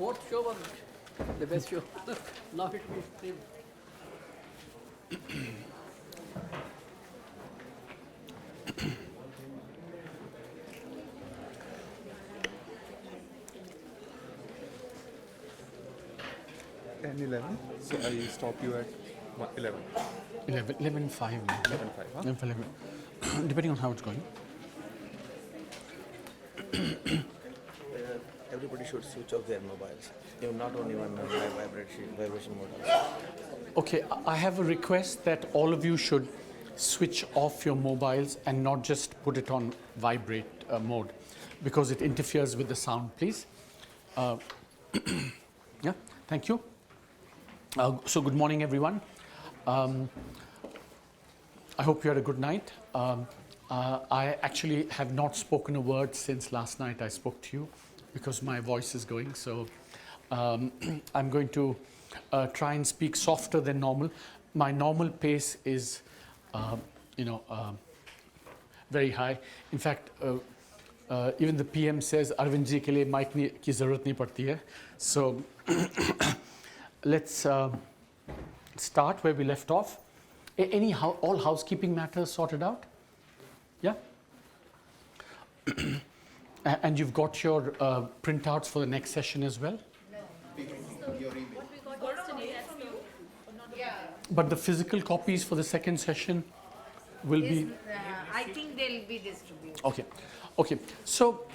Fourth show was the best show. Now it will be. Ten 11. So I stop you at 11. 11:05. 11:05. Huh? 11, depending on how it's going. Everybody should switch off their mobiles. Not only one vibration mode. Okay, I have a request that all of you should switch off your mobiles and not just put it on vibrate mode because it interferes with the sound, please. Yeah, thank you. So good morning, everyone. I hope you had a good night. I actually have not spoken a word since last night I spoke to you because my voice is going. So I'm going to try and speak softer than normal. My normal pace is, very high. In fact, even the PM says, Arvind ji ke liye mic ki zarurat nahi padti hai. So let's start where we left off. All housekeeping matters sorted out? Yeah? And you've got your printouts for the next session as well? But the physical copies for the second session will be... I think they'll be distributed. Okay. So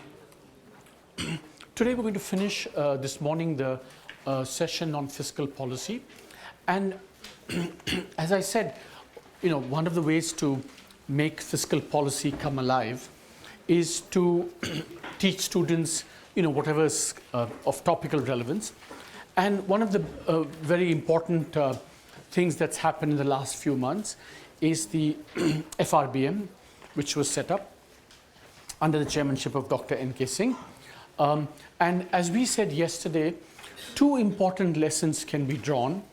today we're going to finish this morning the session on fiscal policy. And as I said, one of the ways to make fiscal policy come alive is to teach students, whatever is of topical relevance. And one of the very important things that's happened in the last few months is the FRBM, which was set up under the chairmanship of Dr. N.K. Singh. And as we said yesterday, two important lessons can be drawn.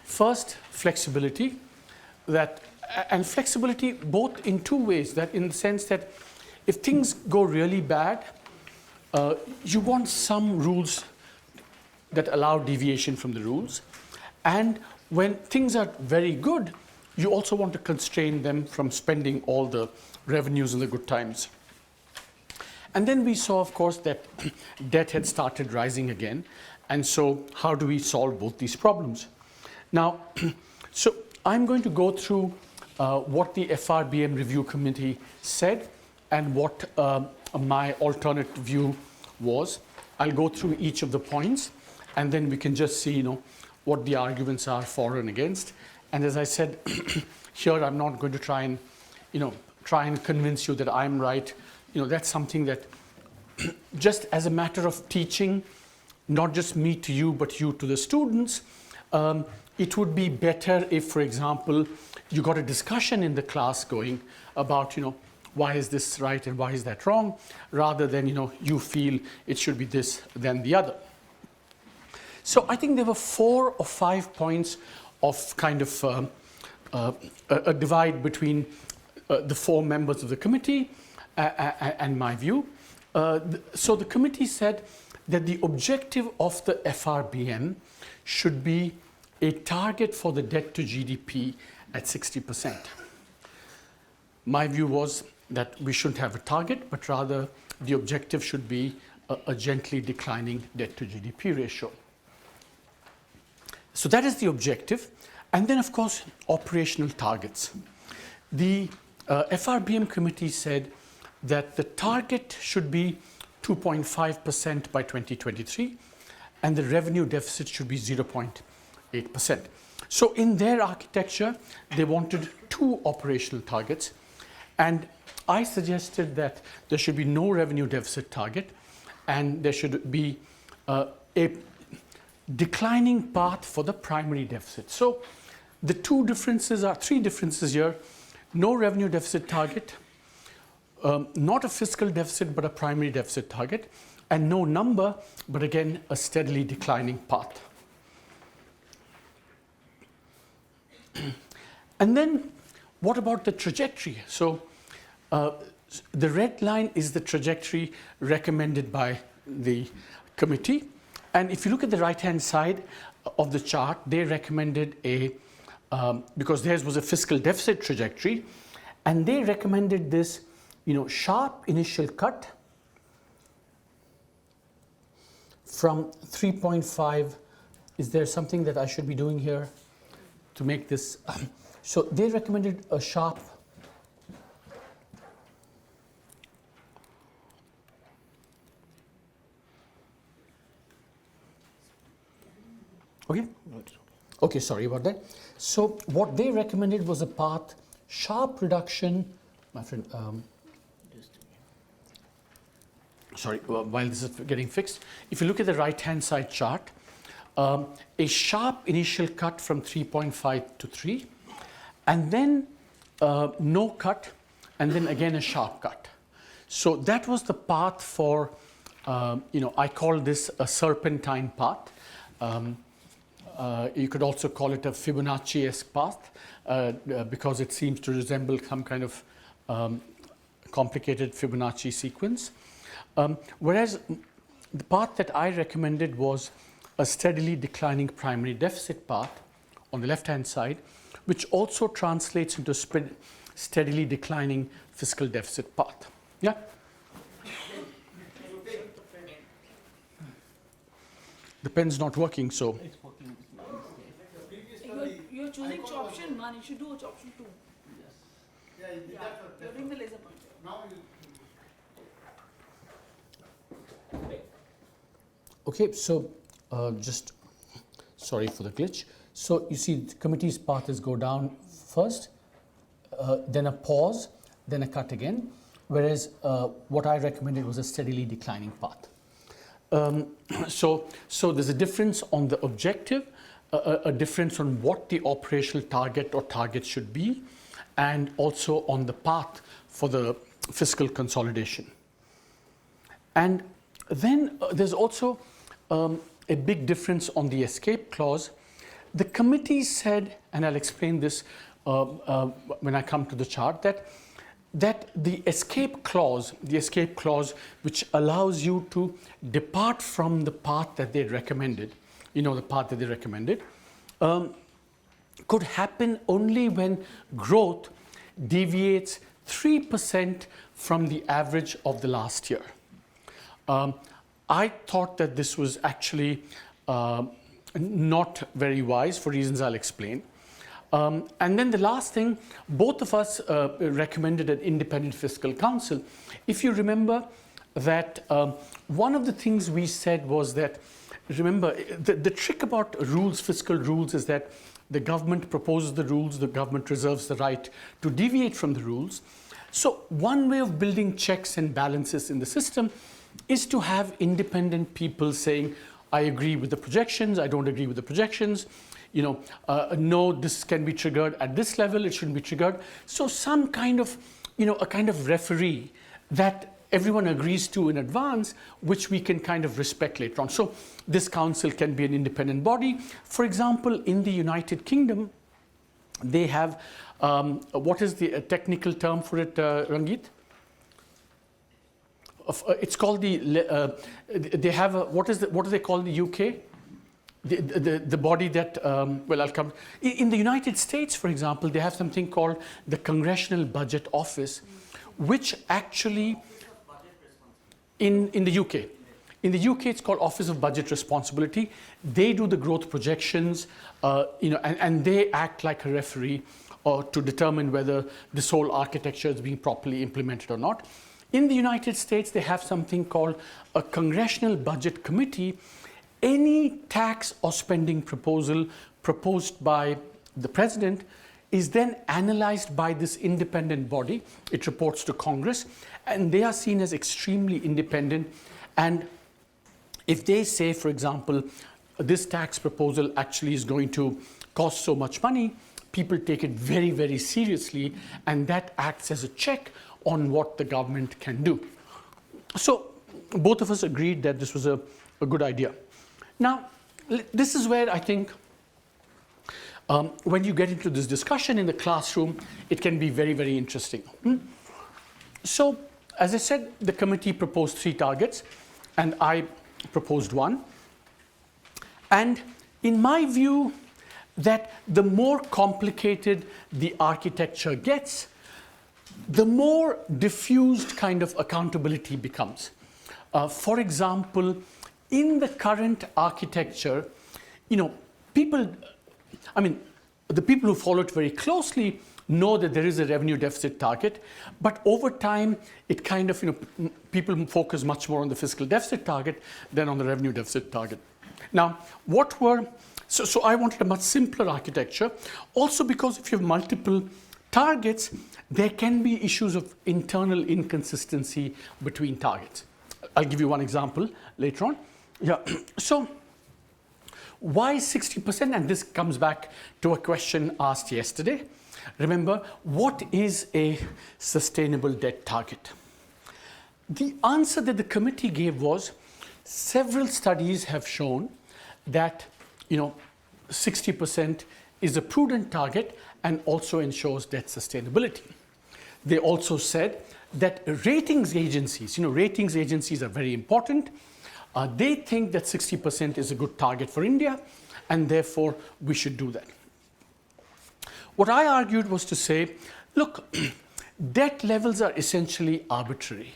First, flexibility, and flexibility both in two ways, that in the sense that if things go really bad, you want some rules that allow deviation from the rules. And when things are very good, you also want to constrain them from spending all the revenues in the good times. And then we saw, of course, that debt had started rising again. And so how do we solve both these problems? Now, so I'm going to go through what the FRBM Review Committee said and what my alternate view was. I'll go through each of the points, and then we can just see, what the arguments are for and against. And as I said, here I'm not going to try and convince you that I'm right. That's something that just as a matter of teaching, not just me to you, but you to the students, it would be better if, for example, you got a discussion in the class going about, why is this right and why is that wrong, rather than, you feel it should be this, then the other. So I think there were 4 or 5 points of kind of a divide between the 4 members of the committee and my view. So the committee said that the objective of the FRBM should be a target for the debt to GDP at 60%. My view was that we shouldn't have a target, but rather the objective should be a gently declining debt to GDP ratio. So that is the objective. And then, of course, operational targets. The FRBM committee said that the target should be 2.5% by 2023, and the revenue deficit should be 0.8%. So in their architecture, they wanted 2 operational targets, and I suggested that there should be no revenue deficit target, and there should be a declining path for the primary deficit. So the 3 differences here: no revenue deficit target not a fiscal deficit, but a primary deficit target, and no number, but again, a steadily declining path. And then, what about the trajectory? So, the red line is the trajectory recommended by the committee. And if you look at the right-hand side of the chart, they recommended because theirs was a fiscal deficit trajectory, and they recommended this, sharp initial cut from 3.5. Is there something that I should be doing here to make this? So they recommended a sharp Okay, sorry about that. So what they recommended was a path, sharp reduction, my friend, sorry, while this is getting fixed, if you look at the right-hand side chart, a sharp initial cut from 3.5 to 3, and then no cut, and then again a sharp cut. So that was the path for, I call this a serpentine path. You could also call it a Fibonacci-esque path because it seems to resemble some kind of complicated Fibonacci sequence. Whereas the path that I recommended was a steadily declining primary deficit path on the left-hand side, which also translates into a steadily declining fiscal deficit path. Yeah? The pen's not working, so. You're choosing option 1, you should do option 2. Yeah, You're doing the laser pointer. Now Okay, so just sorry for the glitch. So you see the committee's path is go down first, then a pause, then a cut again, whereas what I recommended was a steadily declining path. So there's a difference on the objective, a difference on what the operational target or targets should be, and also on the path for the fiscal consolidation. And then there's also a big difference on the escape clause. The committee said, and I'll explain this when I come to the chart, that the escape clause, which allows you to depart from the path that they recommended, could happen only when growth deviates 3% from the average of the last year. I thought that this was actually not very wise for reasons I'll explain. And then the last thing, both of us recommended an independent fiscal counsel. If you remember that one of the things we said was that, remember, the trick about rules, fiscal rules, is that the government proposes the rules, the government reserves the right to deviate from the rules. So one way of building checks and balances in the system is to have independent people saying, I agree with the projections, I don't agree with the projections, no, this can be triggered at this level, it shouldn't be triggered. So some kind of, a kind of referee that everyone agrees to in advance, which we can kind of respect later on. So this council can be an independent body. For example, in the United Kingdom, they have, what is the technical term for it, Ranjit? It's called they have what do they call the UK? The body that, well, I'll come. In the United States, for example, they have something called the Congressional Budget Office, which actually, in the UK. In the UK, it's called Office of Budget Responsibility. They do the growth projections, and they act like a referee to determine whether this whole architecture is being properly implemented or not. In the United States, they have something called a Congressional Budget Committee. Any tax or spending proposal proposed by the president is then analyzed by this independent body. It reports to Congress, and they are seen as extremely independent. And if they say, for example, this tax proposal actually is going to cost so much money, people take it very, very seriously, and that acts as a check on what the government can do. So both of us agreed that this was a good idea. Now, this is where I think when you get into this discussion in the classroom, it can be very, very interesting. So, as I said, the committee proposed 3 targets, and I proposed 1. And in my view, that the more complicated the architecture gets, the more diffused kind of accountability becomes. For example, in the current architecture, people, the people who follow it very closely know that there is a revenue deficit target, but over time, it kind of, people focus much more on the fiscal deficit target than on the revenue deficit target. Now, so I wanted a much simpler architecture, also because if you have multiple targets, there can be issues of internal inconsistency between targets. I'll give you one example later on. Yeah. So why 60%? And this comes back to a question asked yesterday. Remember, what is a sustainable debt target? The answer that the committee gave was several studies have shown that 60% is a prudent target and also ensures debt sustainability. They also said that ratings agencies are very important. They think that 60% is a good target for India, and therefore we should do that. What I argued was to say, look, debt levels are essentially arbitrary.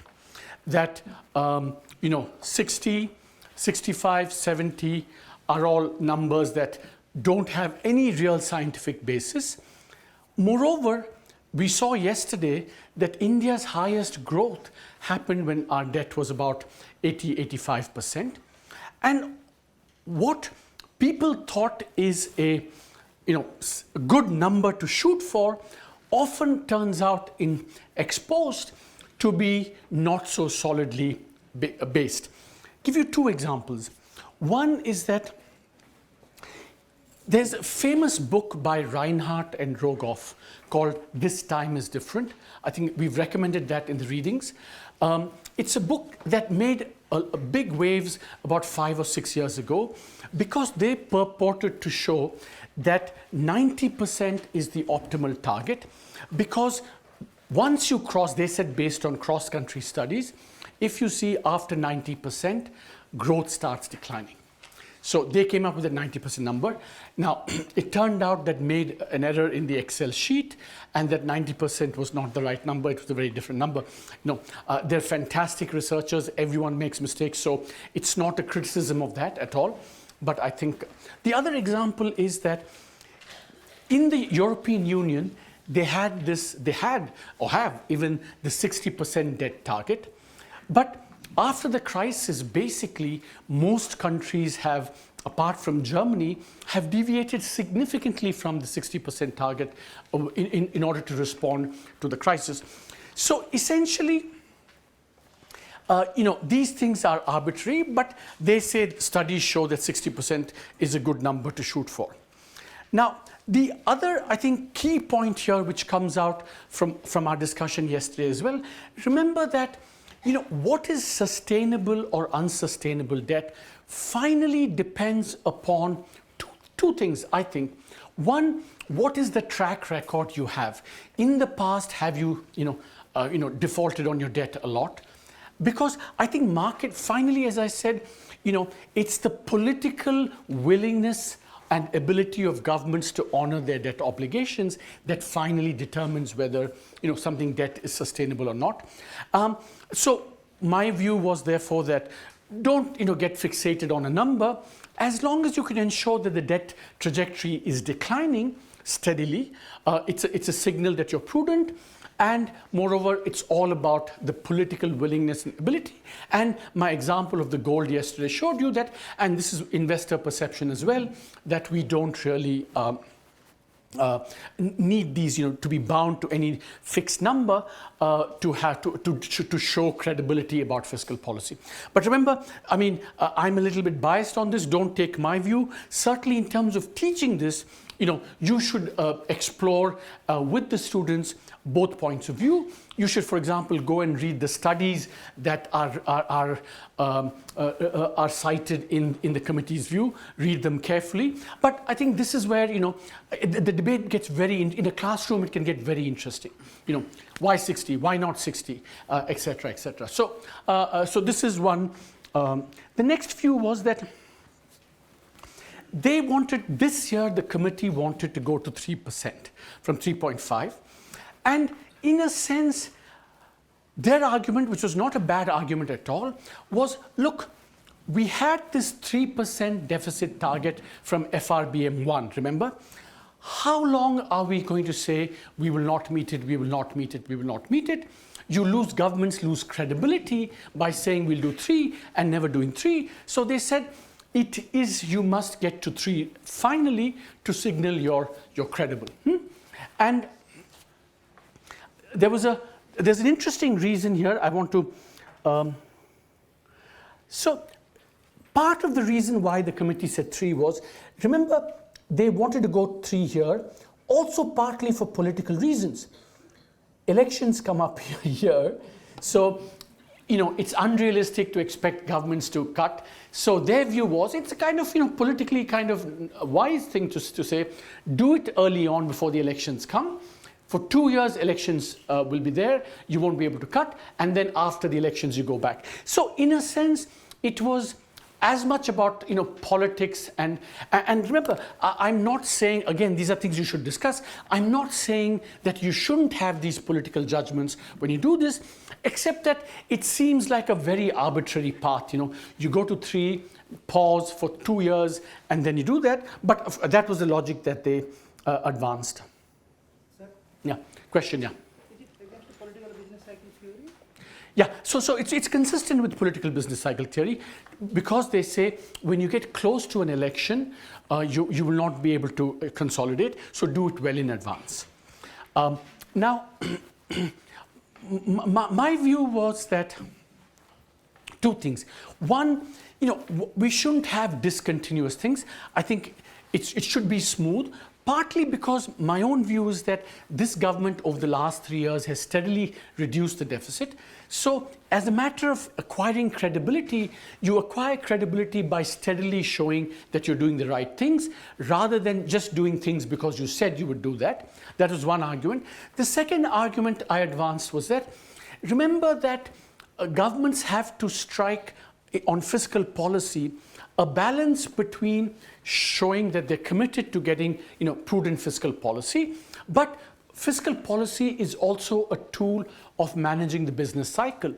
That 60, 65, 70 are all numbers that don't have any real scientific basis. Moreover, we saw yesterday that India's highest growth happened when our debt was about 80-85%. And what people thought is a good number to shoot for often turns out in exposed to be not so solidly based. Give you 2 examples. One is that there's a famous book by Reinhardt and Rogoff called This Time is Different. I think we've recommended that in the readings. It's a book that made big waves about 5 or 6 years ago because they purported to show that 90% is the optimal target, because once you cross, they said based on cross-country studies, if you see after 90%, growth starts declining. So they came up with a 90% number. Now, it turned out that made an error in the Excel sheet, and that 90% was not the right number. It was a very different number. They're fantastic researchers. Everyone makes mistakes. So it's not a criticism of that at all. But I think the other example is that in the European Union, they had or have even the 60% debt target. But after the crisis, basically, most countries have, apart from Germany, have deviated significantly from the 60% target in order to respond to the crisis. So essentially, these things are arbitrary, but they say studies show that 60% is a good number to shoot for. Now, the other, I think, key point here, which comes out from our discussion yesterday as well, remember that what is sustainable or unsustainable debt finally depends upon two things, I think. One, what is the track record you have? In the past, have you, defaulted on your debt a lot? Because I think market, finally, as I said, it's the political willingness and ability of governments to honor their debt obligations that finally determines whether something debt is sustainable or not. So my view was therefore that don't get fixated on a number, as long as you can ensure that the debt trajectory is declining steadily. It's a signal that you're prudent. And moreover, it's all about the political willingness and ability. And my example of the gold yesterday showed you that, and this is investor perception as well, that we don't really need these, to be bound to any fixed number to show credibility about fiscal policy. But remember, I'm a little bit biased on this. Don't take my view. Certainly, in terms of teaching this, you should explore with the students both points of view. You should, for example, go and read the studies that are cited in the committee's view. Read them carefully. But I think this is where the debate gets in a classroom. It can get very interesting. Why 60? Why not 60? Etc. Etc. So this is one. The next view was that they wanted, this year the committee wanted to go to 3% from 3.5. And in a sense, their argument, which was not a bad argument at all, was, look, we had this 3% deficit target from FRBM 1, remember? How long are we going to say we will not meet it, we will not meet it, we will not meet it? Governments lose credibility by saying we'll do 3 and never doing 3. So they said, you must get to 3 finally to signal you're credible. And there's an interesting reason here I want to, so part of the reason why the committee said 3 was, remember, they wanted to go 3 here, also partly for political reasons. Elections come up here, so it's unrealistic to expect governments to cut. So their view was, it's a kind of politically kind of wise thing to say, do it early on before the elections come. For 2 years, elections will be there. You won't be able to cut, and then after the elections, you go back. So in a sense, it was as much about politics and remember, I'm not saying, again, these are things you should discuss. I'm not saying that you shouldn't have these political judgments when you do this, except that it seems like a very arbitrary path. You go to 3, pause for 2 years, and then you do that. But that was the logic that they advanced. Sir? Yeah, question, yeah. Is it against the political business cycle theory? Yeah, so it's consistent with political business cycle theory because they say when you get close to an election, you will not be able to consolidate, so do it well in advance. Now, my view was that 2 things. One, we shouldn't have discontinuous things. I think it should be smooth. Partly because my own view is that this government over the last 3 years has steadily reduced the deficit. So as a matter of acquiring credibility, you acquire credibility by steadily showing that you're doing the right things rather than just doing things because you said you would do that. That was one argument. The second argument I advanced was that, remember that governments have to strike on fiscal policy a balance between showing that they're committed to getting prudent fiscal policy, but fiscal policy is also a tool of managing the business cycle.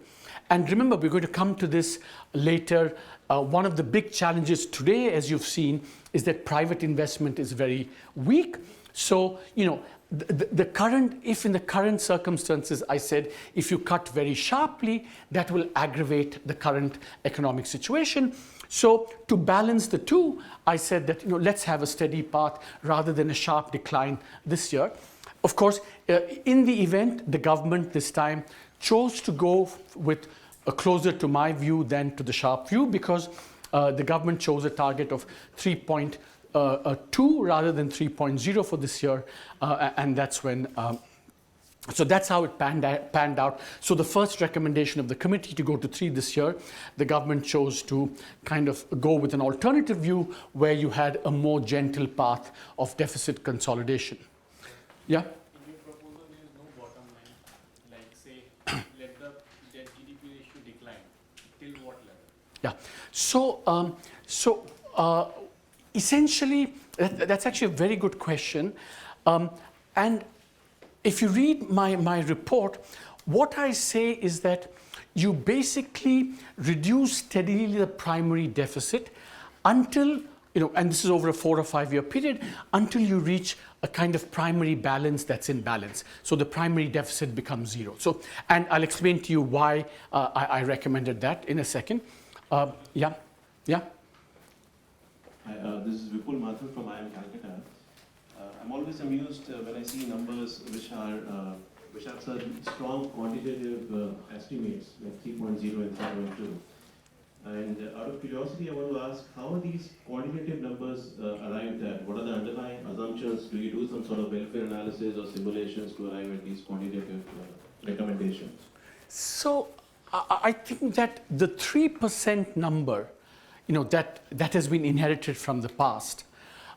And remember, we're going to come to this later. One of the big challenges today, as you've seen, is that private investment is very weak. So, if in the current circumstances, I said, if you cut very sharply, that will aggravate the current economic situation. So to balance the 2, I said that let's have a steady path rather than a sharp decline this year. Of course, in the event, the government this time chose to go with a closer to my view than to the sharp view because the government chose a target of 3.2 rather than 3.0 for this year, and that's when. So that's how it panned out. So the first recommendation of the committee to go to 3 this year, the government chose to kind of go with an alternative view where you had a more gentle path of deficit consolidation. Yeah? In your proposal, there is no bottom line, like say, let the debt GDP ratio decline. Till what level? Yeah. So essentially, that's actually a very good question. And if you read my report, what I say is that you basically reduce steadily the primary deficit until, and this is over a 4 or 5 year period, until you reach a kind of primary balance that's in balance. So the primary deficit becomes 0. So, and I'll explain to you why I recommended that in a second. Yeah. Hi, this is Vipul Mathur from IIM Calcutta. I'm always amused when I see numbers which are such strong quantitative estimates like 3.0 and 3.2. And out of curiosity, I want to ask, how are these quantitative numbers arrived at? What are the underlying assumptions? Do you do some sort of welfare analysis or simulations to arrive at these quantitative recommendations? So I think that the 3% number, that has been inherited from the past.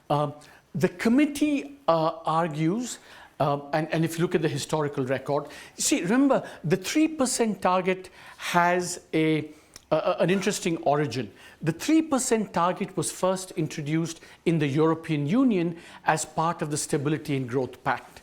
The committee argues, and if you look at the historical record, see, remember, the 3% target has an interesting origin. The 3% target was first introduced in the European Union as part of the Stability and Growth Pact.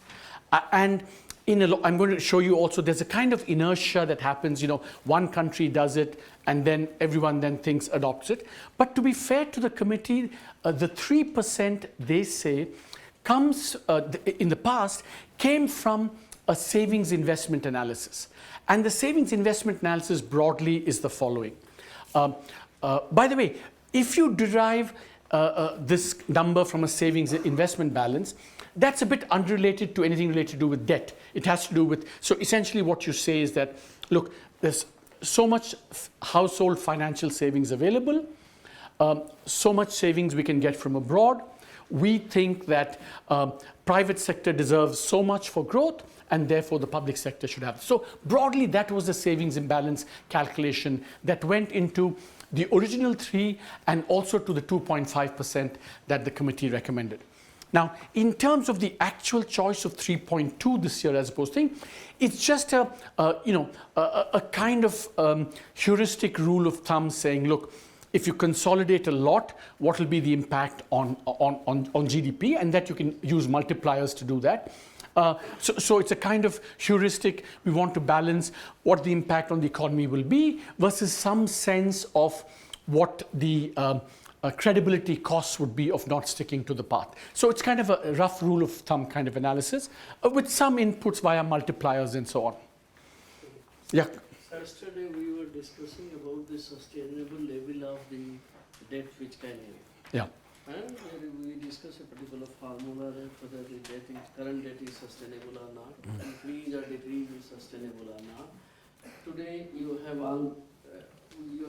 And I'm going to show you also there's a kind of inertia that happens, one country does it and then everyone then adopts it. But to be fair to the committee, the 3% they say comes, in the past, came from a savings investment analysis. And the savings investment analysis broadly is the following. By the way, if you derive this number from a savings investment balance, that's a bit unrelated to anything related to do with debt. It has to do with, so essentially what you say is that, look, there's so much household financial savings available, so much savings we can get from abroad. We think that private sector deserves so much for growth, and therefore the public sector should have. So broadly, that was the savings imbalance calculation that went into the original 3 and also to the 2.5% that the committee recommended. Now, in terms of the actual choice of 3.2 this year as opposed to, it's just a kind of heuristic rule of thumb saying, look, if you consolidate a lot, what will be the impact on GDP, and that you can use multipliers to do that. So it's a kind of heuristic. We want to balance what the impact on the economy will be versus some sense of what the credibility costs would be of not sticking to the path. So it's kind of a rough rule of thumb kind of analysis with some inputs via multipliers and so on. Yeah. Yesterday we were discussing about the sustainable level of the debt which can have. Yeah. And we discussed a particular formula that whether the current debt is sustainable or not, increase or decrease is sustainable or not. Today you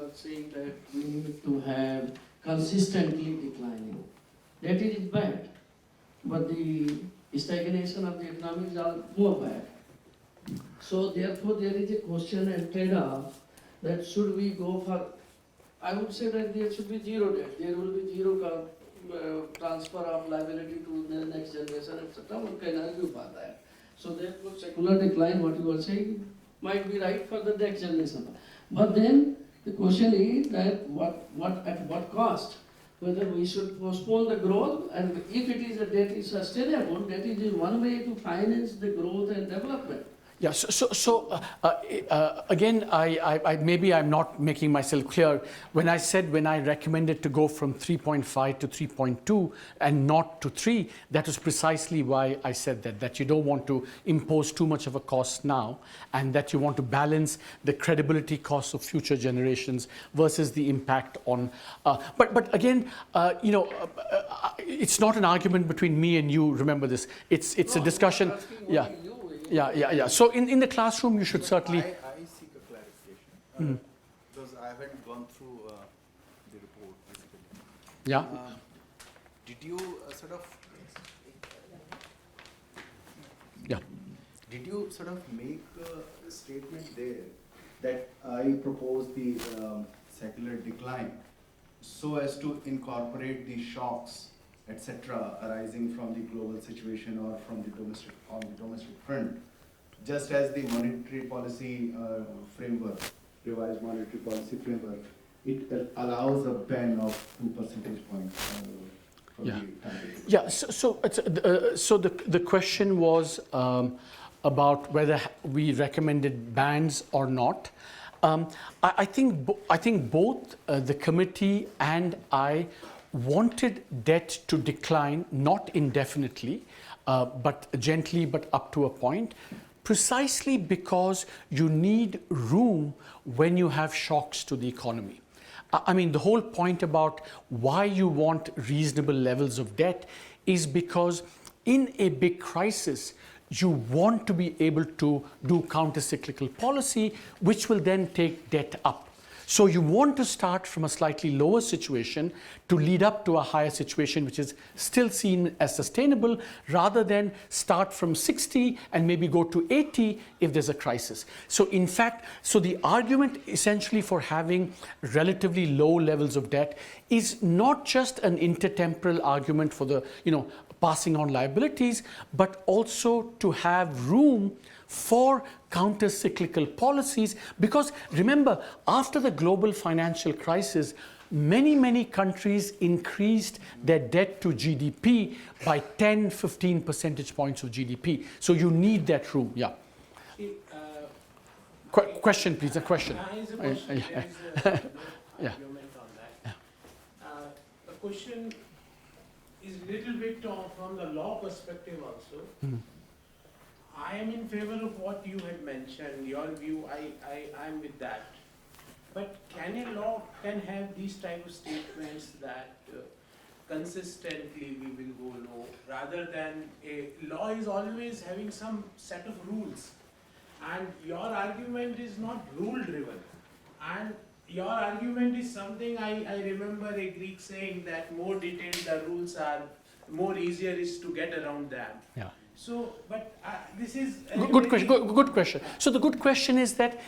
are saying that we need to have consistently declining. That is bad, but the stagnation of the economy is all more bad. So therefore there is a question and trade-off that should we go for, I would say that there should be zero debt, there will be zero transfer of liability to the next generation, etc. One can argue about that. So therefore secular decline, what you are saying, might be right for the next generation. But then the question is that at what cost? Whether we should postpone the growth, and if it is a debt is sustainable, that is one way to finance the growth and development. Yeah, so again, I maybe I'm not making myself clear. When I recommended to go from 3.5 to 3.2 and not to 3, that was precisely why I said that you don't want to impose too much of a cost now, and that you want to balance the credibility costs of future generations versus the impact on. But again, it's not an argument between me and you. Remember this. It's a discussion. Yeah. Yeah. So in the classroom, you should certainly. I seek a clarification because I haven't gone through the report basically. Yeah. Did you sort of? Yeah. Did you sort of make a statement there that I propose the secular decline so as to incorporate the shocks, etc., arising from the global situation or from the domestic front, just as the monetary policy framework, revised monetary policy framework, it allows a band of 2 percentage points. For Yeah. the target. Yeah. So the question was about whether we recommended bans or not. I think both the committee and I wanted debt to decline, not indefinitely, but gently, but up to a point, precisely because you need room when you have shocks to the economy. I mean, the whole point about why you want reasonable levels of debt is because in a big crisis, you want to be able to do counter-cyclical policy, which will then take debt up. So you want to start from a slightly lower situation to lead up to a higher situation, which is still seen as sustainable, rather than start from 60 and maybe go to 80 if there's a crisis. So in fact, so the argument essentially for having relatively low levels of debt is not just an intertemporal argument for the, passing on liabilities, but also to have room for counter-cyclical policies. Because remember, after the global financial crisis, many countries increased their debt to GDP by 10, 15 percentage points of GDP. So you need that room, yeah. Question, please, a question. Here's a question. Yeah. There is Yeah. no argument on that. The question is little bit from the law perspective also. I am in favor of what you had mentioned, your view, I'm with that. But can a law have these type of statements that consistently we will go low, rather than a law is always having some set of rules. And your argument is not rule driven. And your argument is something, I remember a Greek saying that more detailed the rules are, more easier is to get around them. Yeah. So, but this is Good question. Good question. So the good question is that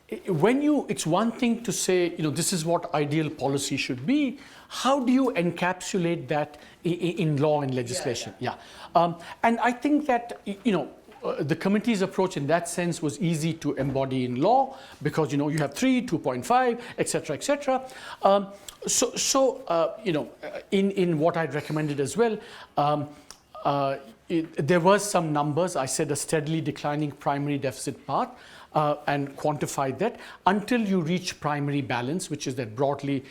it's one thing to say, this is what ideal policy should be. How do you encapsulate that in law and legislation? Yeah. And I think that the committee's approach in that sense was easy to embody in law, because you have 3, 2.5, etc., etc. In what I'd recommended as well. There was some numbers. I said a steadily declining primary deficit path, and quantified that until you reach primary balance, which is that broadly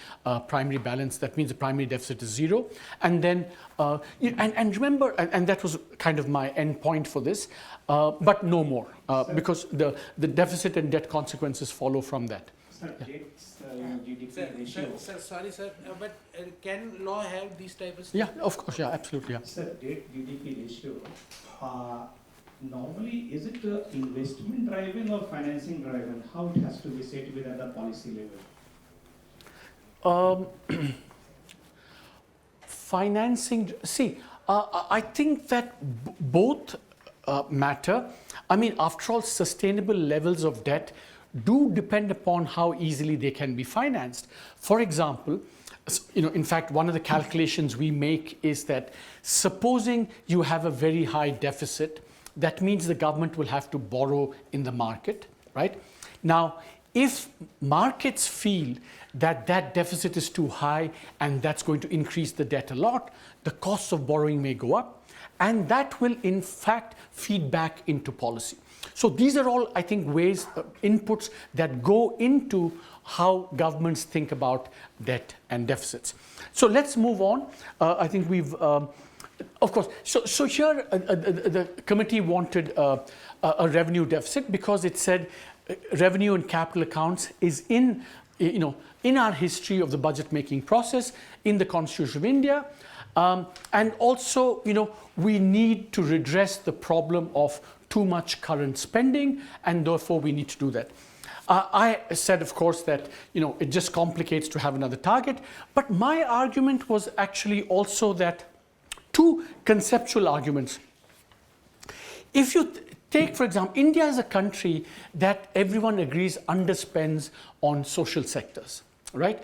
primary balance. That means the primary deficit is 0. And then, and remember, and that was kind of my end point for this, but no more, because the deficit and debt consequences follow from that. Sir, GDP ratio. Sir, sorry, sir, but can law have these type of Yeah, statements? of course, yeah, absolutely, yeah. Sir, debt GDP ratio, normally is it investment driven or financing driven? How it has to be set with at the policy level? Financing, I think that both matter. I mean, after all, sustainable levels of debt do depend upon how easily they can be financed. For example, in fact, one of the calculations we make is that supposing you have a very high deficit, that means the government will have to borrow in the market, right? Now, if markets feel that that deficit is too high and that's going to increase the debt a lot, the costs of borrowing may go up, and that will in fact feed back into policy. So these are all, I think, ways, inputs that go into how governments think about debt and deficits. So let's move on. I think we've, of course, so here the committee wanted a revenue deficit because it said revenue and capital accounts is in our history of the budget making process in the Constitution of India. And also, we need to redress the problem of too much current spending, and therefore we need to do that. I said, of course, that it just complicates to have another target, but my argument was actually also that two conceptual arguments. If you take, for example, India is a country that everyone agrees underspends on social sectors, right?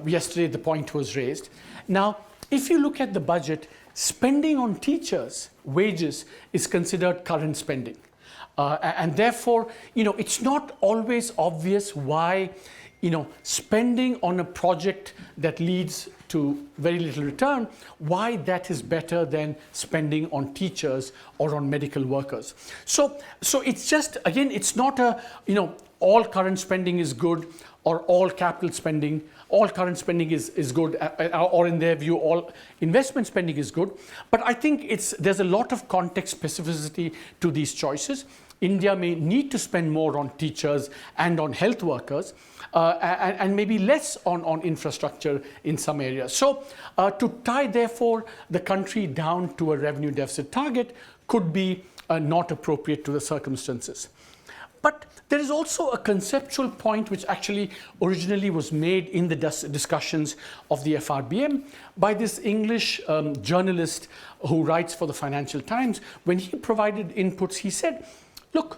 Yesterday the point was raised. Now, if you look at the budget, spending on teachers' wages is considered current spending. And therefore, it's not always obvious why, spending on a project that leads to very little return, why that is better than spending on teachers or on medical workers. So it's just, again, it's not a, all current spending is good or all capital spending, all current spending is good, or in their view, all investment spending is good. But I think there's a lot of context specificity to these choices. India may need to spend more on teachers and on health workers, and maybe less on infrastructure in some areas. So to tie, therefore, the country down to a revenue deficit target could be not appropriate to the circumstances. But there is also a conceptual point which actually originally was made in the discussions of the FRBM by this English journalist who writes for the Financial Times. When he provided inputs, he said, look,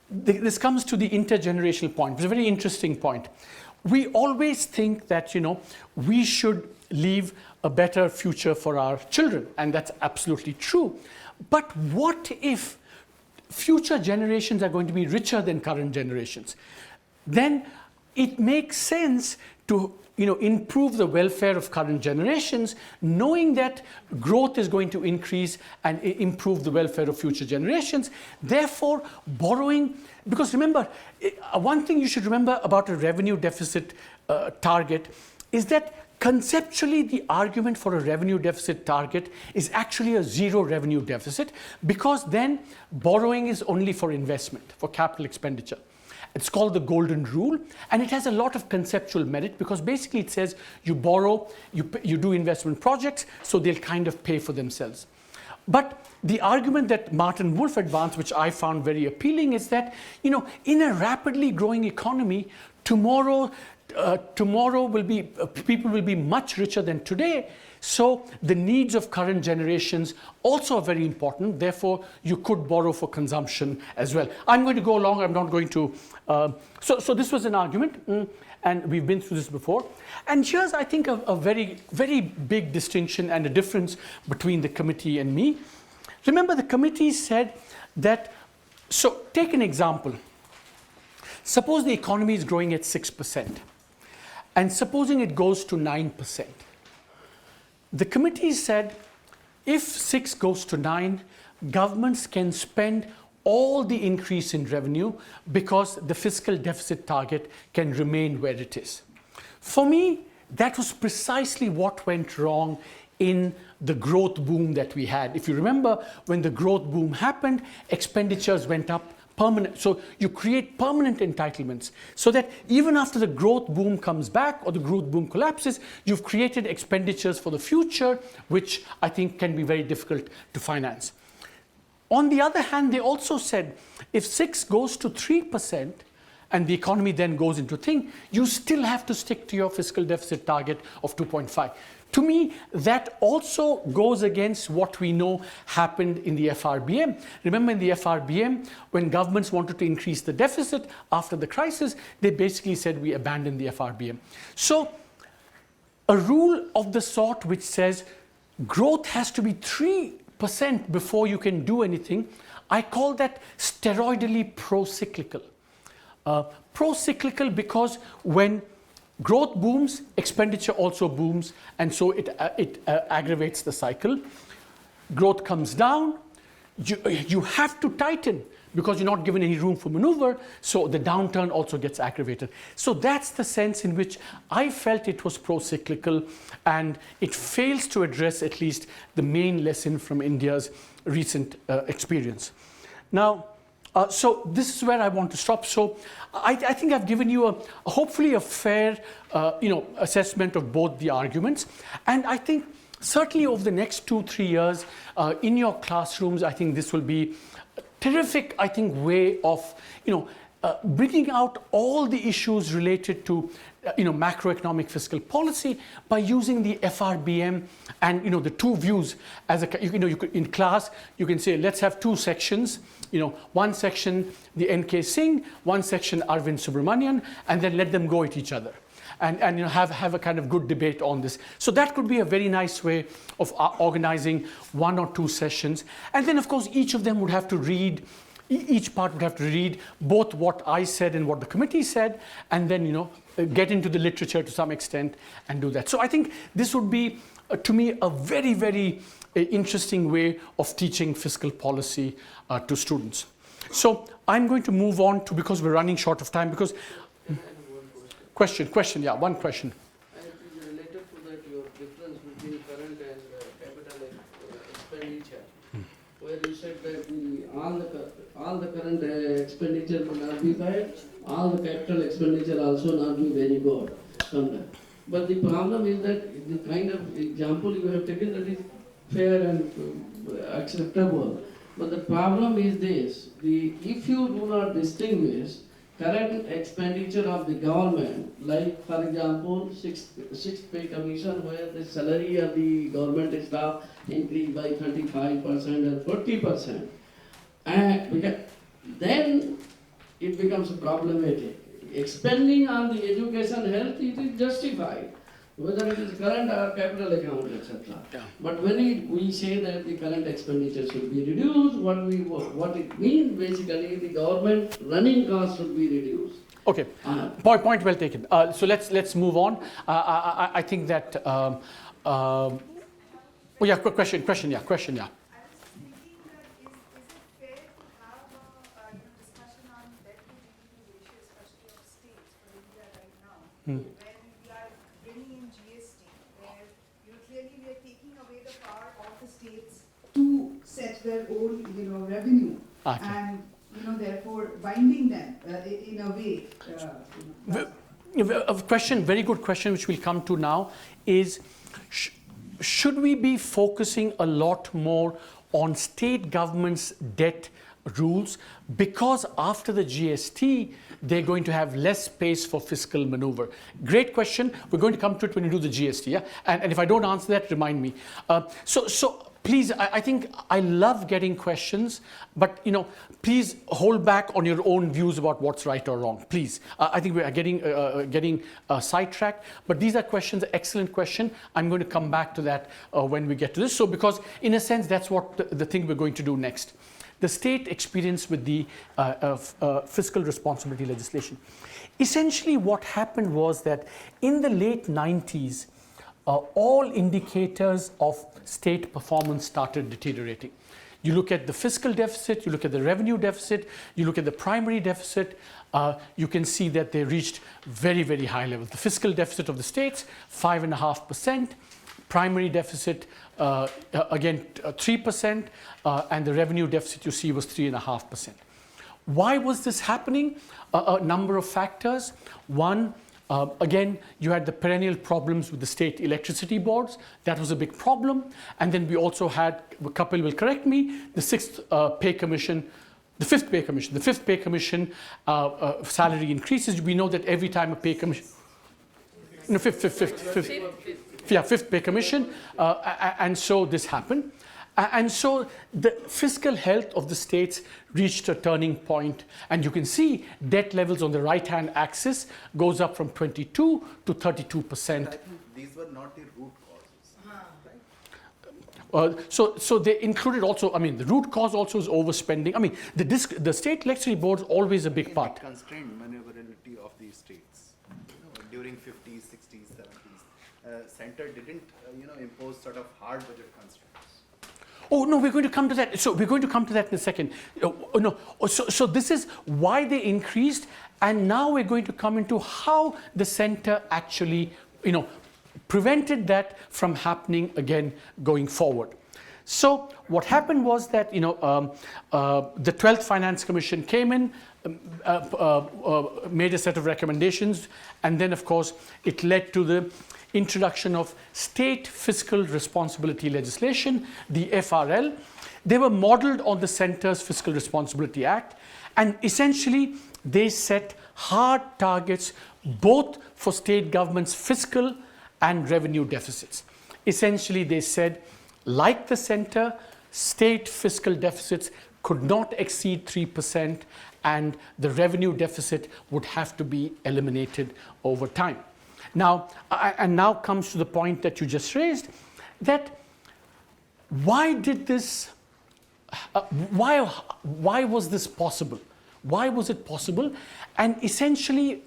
this comes to the intergenerational point. It's a very interesting point. We always think that, we should leave a better future for our children, and that's absolutely true. But what if future generations are going to be richer than current generations? Then it makes sense to improve the welfare of current generations, knowing that growth is going to increase and improve the welfare of future generations. Therefore, borrowing, because remember, one thing you should remember about a revenue deficit target is that conceptually the argument for a revenue deficit target is actually a zero revenue deficit, because then borrowing is only for investment, for capital expenditure. It's called the golden rule, and it has a lot of conceptual merit because basically it says you borrow, you do investment projects, so they'll kind of pay for themselves. But the argument that Martin Wolf advanced, which I found very appealing, is that in a rapidly growing economy, tomorrow will be people will be much richer than today. So the needs of current generations also are very important. Therefore, you could borrow for consumption as well. I'm going to go along. I'm not going to. So this was an argument, and we've been through this before. And here's, I think, a very, very big distinction and a difference between the committee and me. Remember, the committee said that. So take an example. Suppose the economy is growing at 6%, and supposing it goes to 9%. The committee said if 6 goes to 9, governments can spend all the increase in revenue because the fiscal deficit target can remain where it is. For me, that was precisely what went wrong in the growth boom that we had. If you remember, when the growth boom happened, expenditures went up permanent. So you create permanent entitlements so that even after the growth boom comes back or the growth boom collapses, you've created expenditures for the future, which I think can be very difficult to finance. On the other hand, they also said if 6 goes to 3% and the economy then goes into thing, you still have to stick to your fiscal deficit target of 2.5. To me, that also goes against what we know happened in the FRBM. Remember, in the FRBM, when governments wanted to increase the deficit after the crisis, they basically said we abandon the FRBM. So a rule of the sort which says growth has to be 3% before you can do anything, I call that steroidally pro-cyclical. Pro-cyclical because when growth booms, expenditure also booms, and so it aggravates the cycle. Growth comes down, you have to tighten because you're not given any room for maneuver, so the downturn also gets aggravated. So that's the sense in which I felt it was pro-cyclical, and it fails to address at least the main lesson from India's recent experience. Now, so this is where I want to stop. So I think I've given you hopefully a fair assessment of both the arguments. And I think certainly over the next 2-3 years in your classrooms, I think this will be a terrific, I think, way of bringing out all the issues related to macroeconomic fiscal policy by using the FRBM and the two views as you could, in class you can say let's have 2 sections, one section the N.K. Singh, one section Arvind Subramanian, and then let them go at each other and have a kind of good debate on this. So that could be a very nice way of organizing 1 or 2 sessions, and then of course each of them would have to read. Each part would have to read both what I said and what the committee said, and then get into the literature to some extent and do that. So I think this would be, to me, a very, very interesting way of teaching fiscal policy to students. So I'm going to move on to, because we're running short of time, because question, yeah, one question. And it is related to that your difference between current and capital expenditure, where you said that all the current expenditure will not be bad, all the capital expenditure also not be very good. But the problem is that the kind of example you have taken, that is fair and acceptable. But the problem is this, if you do not distinguish current expenditure of the government, like for example, sixth pay commission where the salary of the government staff increased by 35% or 40%, and then it becomes problematic. Expending on the education health, it is justified, whether it is current or capital account, etc. Yeah. But when we say that the current expenditure should be reduced, what it means basically, the government running costs should be reduced. Okay, point well taken. So let's move on. I think that. Oh yeah, question. Yeah. I was thinking that is it fair to have a discussion on debt to GDP ratio, especially of states for India right now, when we are bringing in GST, where clearly we are taking away the power of the states to set their own revenue, and therefore binding them in a way. A question, very good question, which we'll come to now, is should we be focusing a lot more on state governments' debt rules, because after the GST, they're going to have less space for fiscal maneuver? Great question. We're going to come to it when you do the GST, yeah? And if I don't answer that, remind me. So please, I think I love getting questions, but please hold back on your own views about what's right or wrong. Please, I think we are getting sidetracked, but these are questions, excellent question. I'm going to come back to that when we get to this. So because in a sense, that's what the thing we're going to do next. The state experience with the fiscal responsibility legislation. Essentially what happened was that in the late 90s, all indicators of state performance started deteriorating. You look at the fiscal deficit, you look at the revenue deficit, you look at the primary deficit, you can see that they reached very, very high levels. The fiscal deficit of the states, 5.5%, primary deficit, again, 3%, and the revenue deficit you see was 3.5%. Why was this happening? A number of factors. One, again, you had the perennial problems with the state electricity boards. That was a big problem. And then we also had, Kapil will correct me, the fifth pay commission, salary increases. We know that every time a pay commission, no, fifth pay commission, and so this happened. And so the fiscal health of the states reached a turning point, and you can see debt levels on the right-hand axis goes up from 22 to 32%. I think these were not the root causes. So they included also, the root cause also is overspending. The state electricity board is always a big part. Constrained maneuverability of these states during 50s, 60s, 70s. Center didn't, impose sort of hard budget constraints. Oh, no, we're going to come to that. So we're going to come to that in a second. So this is why they increased, and now we're going to come into how the center actually, prevented that from happening again going forward. So what happened was that, the 12th Finance Commission came in, made a set of recommendations, and then, of course, it led to the introduction of state fiscal responsibility legislation, the FRL. They were modeled on the Center's Fiscal Responsibility Act, and essentially they set hard targets both for state governments' fiscal and revenue deficits. Essentially they said, like the center, state fiscal deficits could not exceed 3%, and the revenue deficit would have to be eliminated over time. Now, and now comes to the point that you just raised, that why did this, why was this possible? Why was it possible? And essentially,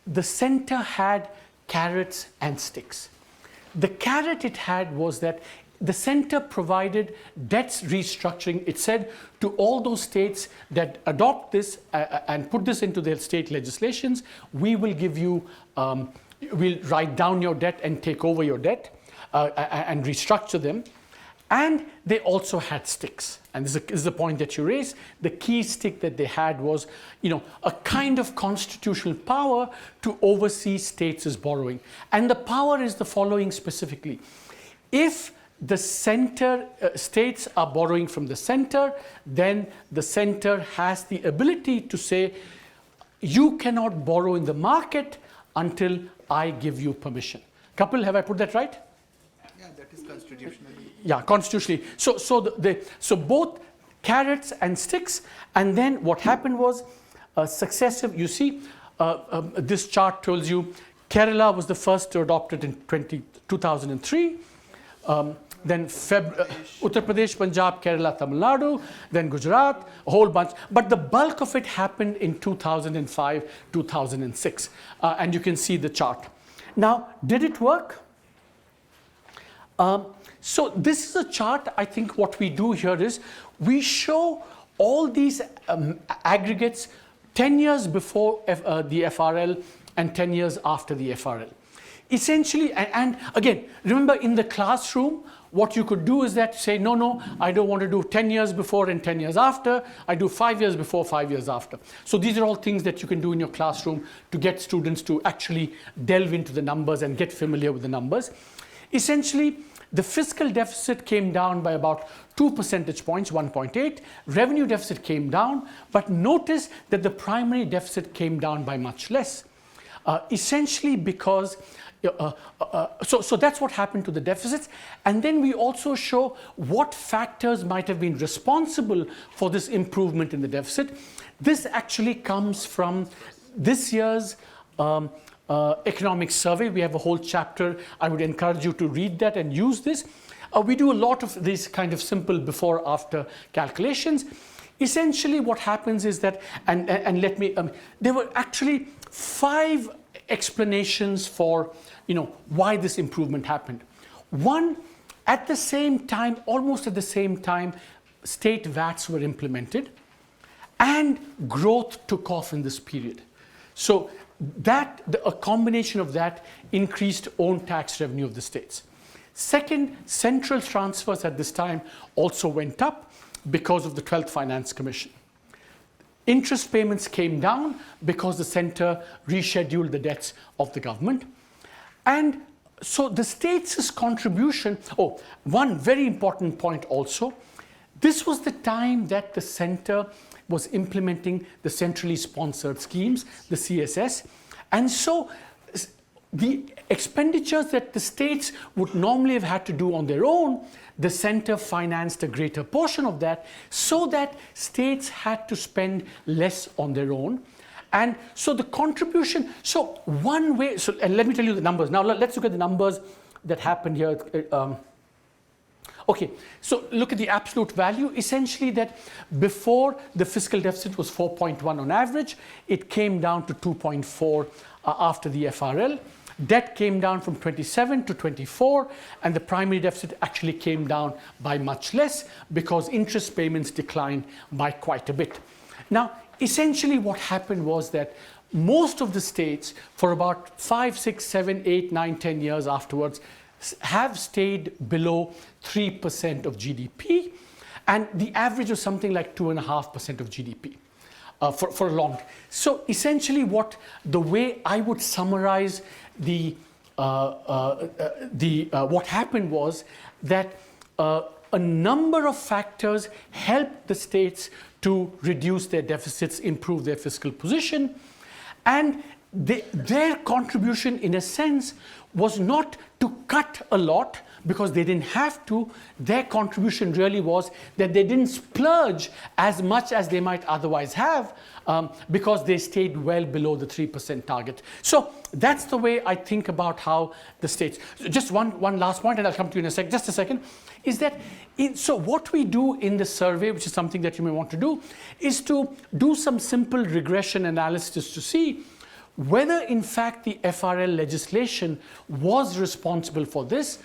the center had carrots and sticks. The carrot it had was that the center provided debts restructuring. It said to all those states that adopt this and put this into their state legislations, we will give you, we'll write down your debt and take over your debt and restructure them. And they also had sticks. And this is the point that you raised. The key stick that they had was, a kind of constitutional power to oversee states' borrowing. And the power is the following specifically. If the center, states are borrowing from the center, then the center has the ability to say, you cannot borrow in the market until I give you permission. Kapil, have I put that right? Yeah, that is constitutionally. Yeah, constitutionally. So both carrots and sticks, and then what happened was successive, you see, this chart tells you Kerala was the first to adopt it in 2003. Then Uttar Pradesh, Punjab, Kerala, Tamil Nadu, then Gujarat, a whole bunch. But the bulk of it happened in 2005, 2006. And you can see the chart. Now, did it work? So this is a chart. I think what we do here is we show all these aggregates 10 years before the FRL and 10 years after the FRL. Essentially, and again, remember in the classroom, what you could do is that say, no, I don't want to do 10 years before and 10 years after. I do 5 years before, 5 years after. So these are all things that you can do in your classroom to get students to actually delve into the numbers and get familiar with the numbers. Essentially, the fiscal deficit came down by about 2 percentage points, 1.8. Revenue deficit came down, but notice that the primary deficit came down by much less. Essentially because so that's what happened to the deficits. And then we also show what factors might have been responsible for this improvement in the deficit. This actually comes from this year's economic survey. We have a whole chapter. I would encourage you to read that and use this. We do a lot of these kind of simple before-after calculations. Essentially what happens is that, and let me, there were actually 5 explanations for why this improvement happened. One, at the same time, almost at the same time, state VATs were implemented and growth took off in this period. So a combination of that increased own tax revenue of the states. Second, central transfers at this time also went up because of the 12th Finance Commission. Interest payments came down because the center rescheduled the debts of the government. And so the states' contribution, one very important point also, this was the time that the center was implementing the centrally sponsored schemes, the CSS. And so the expenditures that the states would normally have had to do on their own, the center financed a greater portion of that so that states had to spend less on their own. And so the contribution, so one way, and let me tell you the numbers. Now let's look at the numbers that happened here. Okay, so look at the absolute value. Essentially that before the fiscal deficit was 4.1 on average, it came down to 2.4 after the FRL. Debt came down from 27 to 24, and the primary deficit actually came down by much less because interest payments declined by quite a bit. Now, essentially what happened was that most of the states for about 5, 6, 7, 8, 9, 10 years afterwards have stayed below 3% of GDP, and the average was something like 2.5% of GDP for a long time. So essentially the way I would summarize what happened was that a number of factors helped the states to reduce their deficits, improve their fiscal position, and their contribution in a sense was not to cut a lot because they didn't have to. Their contribution really was that they didn't splurge as much as they might otherwise have because they stayed well below the 3% target. So that's the way I think about how the states. Just one last point, and I'll come to you in a sec. Just a second. Is that so what we do in the survey, which is something that you may want to do, is to do some simple regression analysis to see whether in fact the FRL legislation was responsible for this,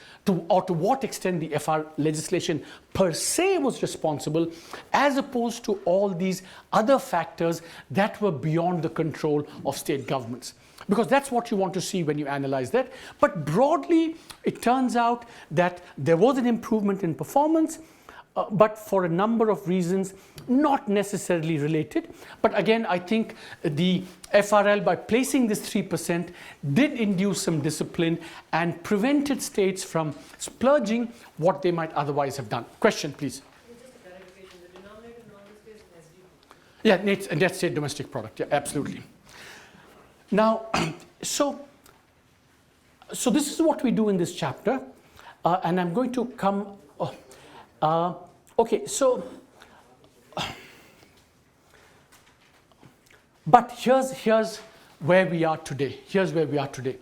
or to what extent the FRL legislation per se was responsible, as opposed to all these other factors that were beyond the control of state governments. Because that's what you want to see when you analyze that. But broadly, it turns out that there was an improvement in performance. but for a number of reasons not necessarily related. But again, I think the FRL, by placing this 3%, did induce some discipline and prevented states from splurging what they might otherwise have done. Question, please. Just a clarification, the denominator in all this case is SDP. Yeah, net state domestic product, yeah, absolutely. Now, so this is what we do in this chapter, and I'm going to come, okay, so, but here's where we are today. Here's where we are today.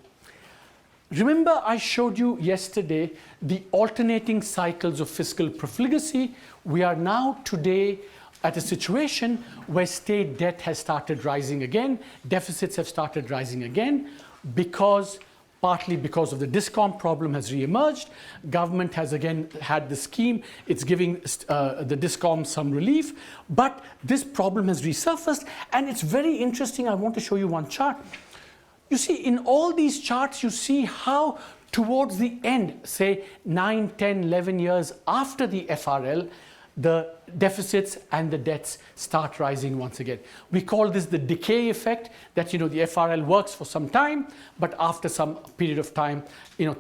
Remember, I showed you yesterday the alternating cycles of fiscal profligacy. We are now today at a situation where state debt has started rising again, deficits have started rising again, partly because of the discom problem has re-emerged. Government has again had the scheme, it's giving the discom some relief, but this problem has resurfaced, and it's very interesting. I want to show you one chart. You see, in all these charts, you see how towards the end, say 9, 10, 11 years after the FRL, the deficits and the debts start rising once again. We call this the decay effect, that the FRL works for some time, but after some period of time,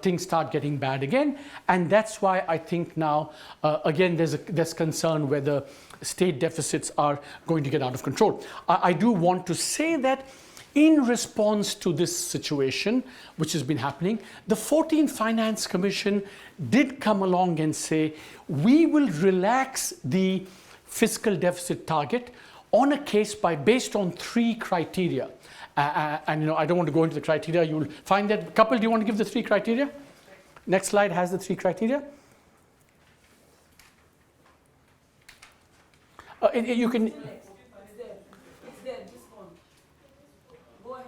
things start getting bad again. And that's why I think now, again, there's concern whether state deficits are going to get out of control. I do want to say that in response to this situation, which has been happening, the 14th Finance Commission did come along and say, we will relax the fiscal deficit target on a based on 3 criteria. And I don't want to go into the criteria. You will find that. Kapil, do you want to give the 3 criteria? Next slide has the 3 criteria. You can. It's there, this one. Go ahead.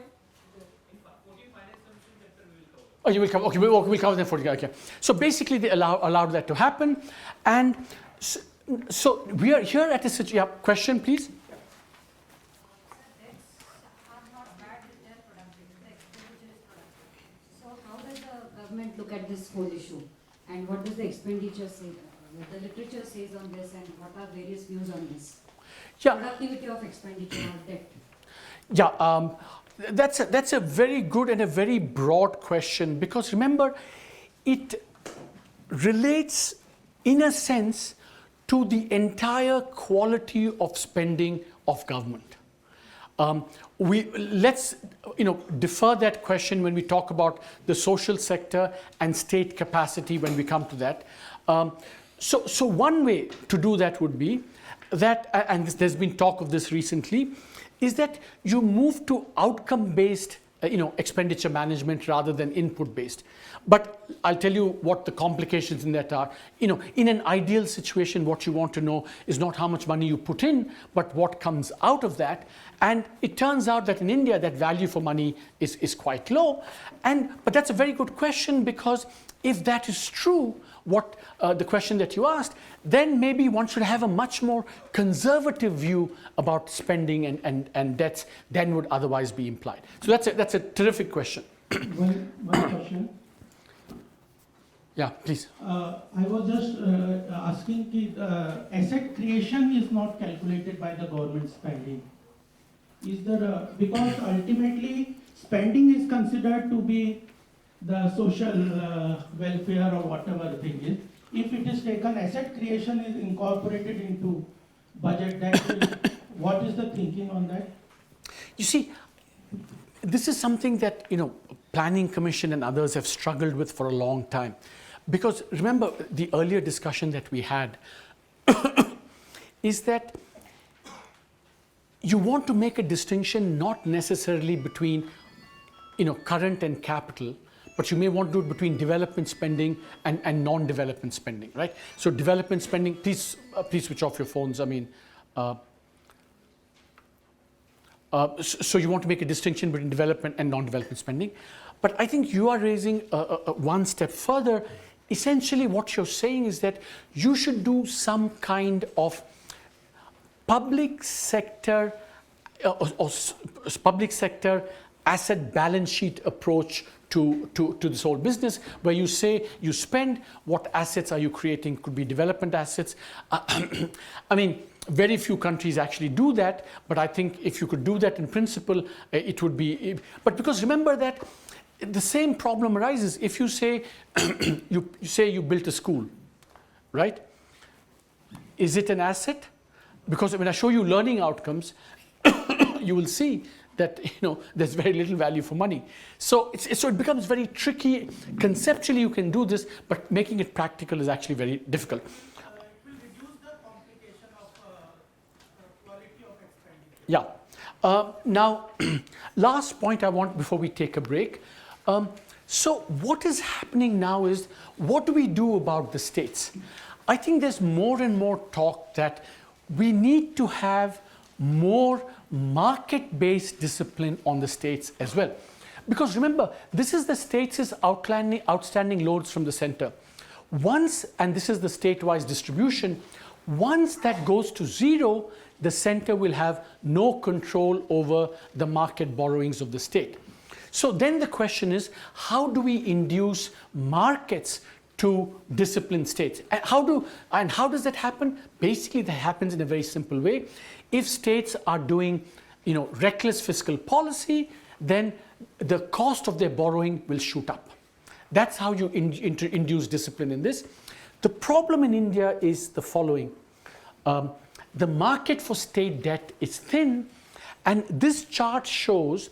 Oh, you will come. Okay, we'll cover them for you. Okay. So basically, they allowed that to happen, and so we are here at a situation. Yeah, question, please. So how does the government look at this whole issue, and what does the expenditure say? What the literature says on this, and what are various views on this? Yeah. Productivity of expenditure or debt. Yeah, that's a very good and a very broad question, because remember, it relates in a sense to the entire quality of spending of government. Let's defer that question when we talk about the social sector and state capacity when we come to that. So one way to do that would be that, and there's been talk of this recently, is that you move to outcome-based expenditure management rather than input-based. But I'll tell you what the complications in that are. In an ideal situation, what you want to know is not how much money you put in, but what comes out of that. And it turns out that in India, that value for money is quite low. But that's a very good question, because if that is true, what the question that you asked, then maybe one should have a much more conservative view about spending and debts than would otherwise be implied. So that's a terrific question. One question. Yeah, please. I was just asking, asset creation is not calculated by the government spending. Is there because ultimately spending is considered to be the social welfare or whatever the thing is. If it is taken, asset creation is incorporated into budget, what is the thinking on that? You see, this is something that Planning Commission and others have struggled with for a long time. Because remember the earlier discussion that we had is that you want to make a distinction not necessarily between current and capital, but you may want to do it between development spending and non-development spending, right? So development spending, please switch off your phones. I mean, so you want to make a distinction between development and non-development spending. But I think you are raising one step further. Essentially, what you're saying is that you should do some kind of public sector asset balance sheet approach to this whole business, where you say you spend, what assets are you creating? Could be development assets. I mean, very few countries actually do that, but I think if you could do that in principle, it would be. But because remember that the same problem arises if you say you say you built a school, right? Is it an asset? Because when I show you learning outcomes, you will see that there's very little value for money. So it becomes very tricky. Conceptually, you can do this, but making it practical is actually very difficult. It will reduce the complication of quality of expenditure. Yeah. Now, last point I want before we take a break. So what is happening now is, what do we do about the states? I think there's more and more talk that we need to have more market-based discipline on the states as well. Because remember, this is the states' outstanding loads from the center. Once, and this is the state-wise distribution, once that goes to zero, the center will have no control over the market borrowings of the state. So then the question is, how do we induce markets to discipline states? And how does that happen? Basically, that happens in a very simple way. If states are doing, reckless fiscal policy, then the cost of their borrowing will shoot up. That's how you induce discipline in this. The problem in India is the following. The market for state debt is thin, and this chart shows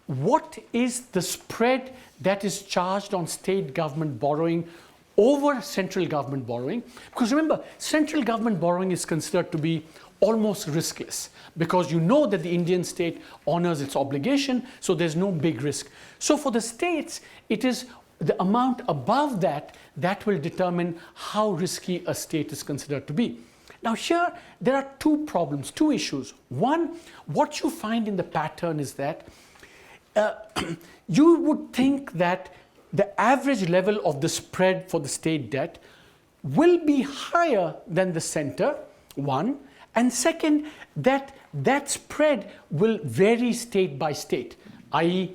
what is the spread that is charged on state government borrowing over central government borrowing. Because remember, central government borrowing is considered to be almost riskless, because you know that the Indian state honors its obligation, so there's no big risk. So for the states, it is the amount above that will determine how risky a state is considered to be. Now here, there are two problems, two issues. One, what you find in the pattern is that you would think that the average level of the spread for the state debt will be higher than the center, one, and second, that spread will vary state by state, i.e.,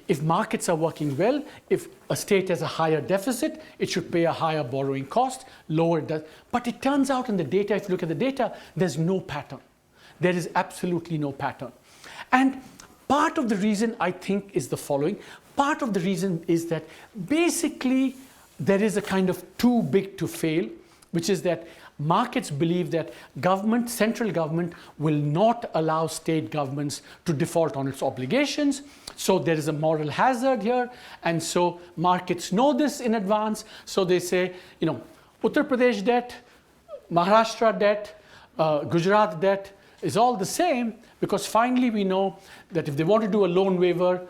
if markets are working well, if a state has a higher deficit, it should pay a higher borrowing cost, lower does. But it turns out in the data, if you look at the data, there's no pattern. There is absolutely no pattern. And part of the reason, I think, is the following. Part of the reason is that basically there is a kind of too big to fail, which is that markets believe that central government will not allow state governments to default on its obligations. So there is a moral hazard here. And so markets know this in advance. So they say, Uttar Pradesh debt, Maharashtra debt, Gujarat debt is all the same, because finally we know that if they want to do a loan waiver,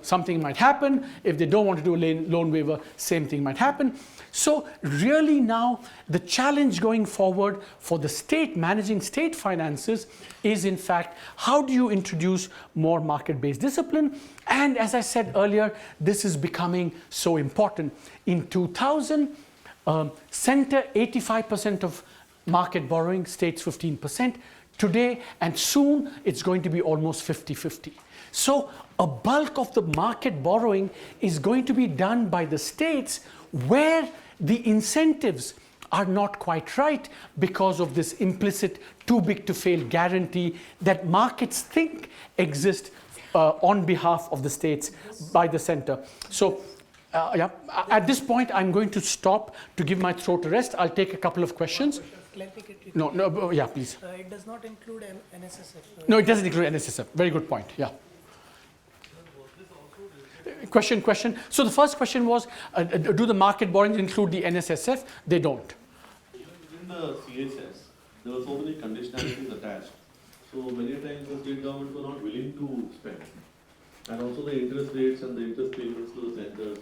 something might happen. If they don't want to do a loan waiver, same thing might happen. So really now, the challenge going forward for the state managing state finances is, in fact, how do you introduce more market-based discipline? And as I said earlier, this is becoming so important. In 2000, center 85% of market borrowing, states 15%. Today and soon, it's going to be almost 50-50. So a bulk of the market borrowing is going to be done by the states, where the incentives are not quite right because of this implicit too big to fail guarantee that markets think exists on behalf of the states by the center. So at this point, I'm going to stop to give my throat a rest. I'll take a couple of questions. Yeah, please. It does not include NSSF. No, it doesn't include NSSF. Very good point. Yeah. Question. So the first question was, do the market borrowings include the NSSF? They don't. Within the CSS, there were so many conditionalities attached. So many times the state governments were not willing to spend. And also the interest rates and the interest payments to the centers.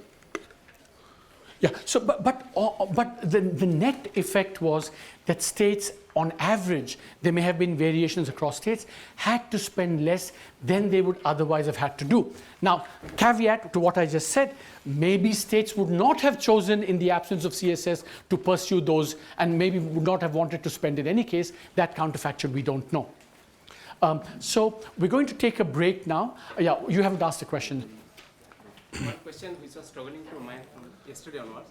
Yeah, so but the net effect was that states, on average, there may have been variations across states, had to spend less than they would otherwise have had to do. Now, caveat to what I just said, maybe states would not have chosen, in the absence of CSS, to pursue those, and maybe would not have wanted to spend in any case. That counterfactual we don't know. So we're going to take a break now. Yeah, you haven't asked the question. One question which was struggling to mind from yesterday onwards,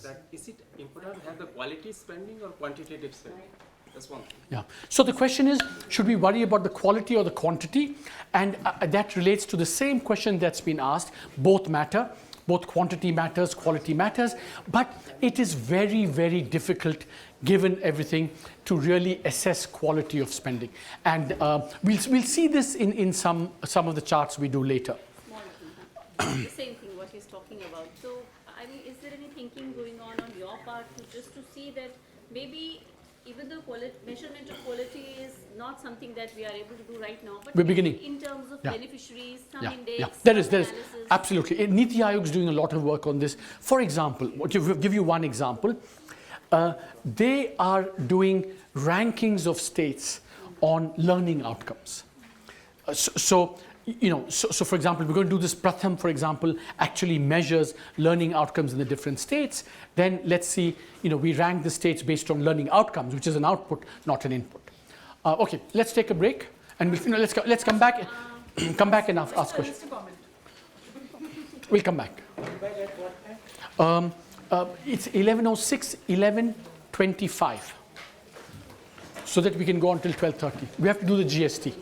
that is it important to have the quality spending or quantitative spending? That's one thing. Yeah. So the question is, should we worry about the quality or the quantity? And that relates to the same question that's been asked. Both matter. Both quantity matters, quality matters. But it is very, very difficult, given everything, to really assess quality of spending. And we'll see this in some of the charts we do later. The same thing what he's talking about. So, I mean, is there any thinking going on your part just to see that maybe even though measurement of quality is not something that we are able to do right now, but we're beginning in terms of beneficiaries, some index, yeah. There is analysis. Absolutely. Niti Aayog is doing a lot of work on this. For example, to give you one example, they are doing rankings of states on learning outcomes. So for example, we're going to do this. Pratham, for example, actually measures learning outcomes in the different states. Then let's see, we rank the states based on learning outcomes, which is an output, not an input. Okay, let's take a break, and let's come back, come back and ask questions. We'll come back. It's 11:06, 11:25, so that we can go until 12:30. We have to do the GST.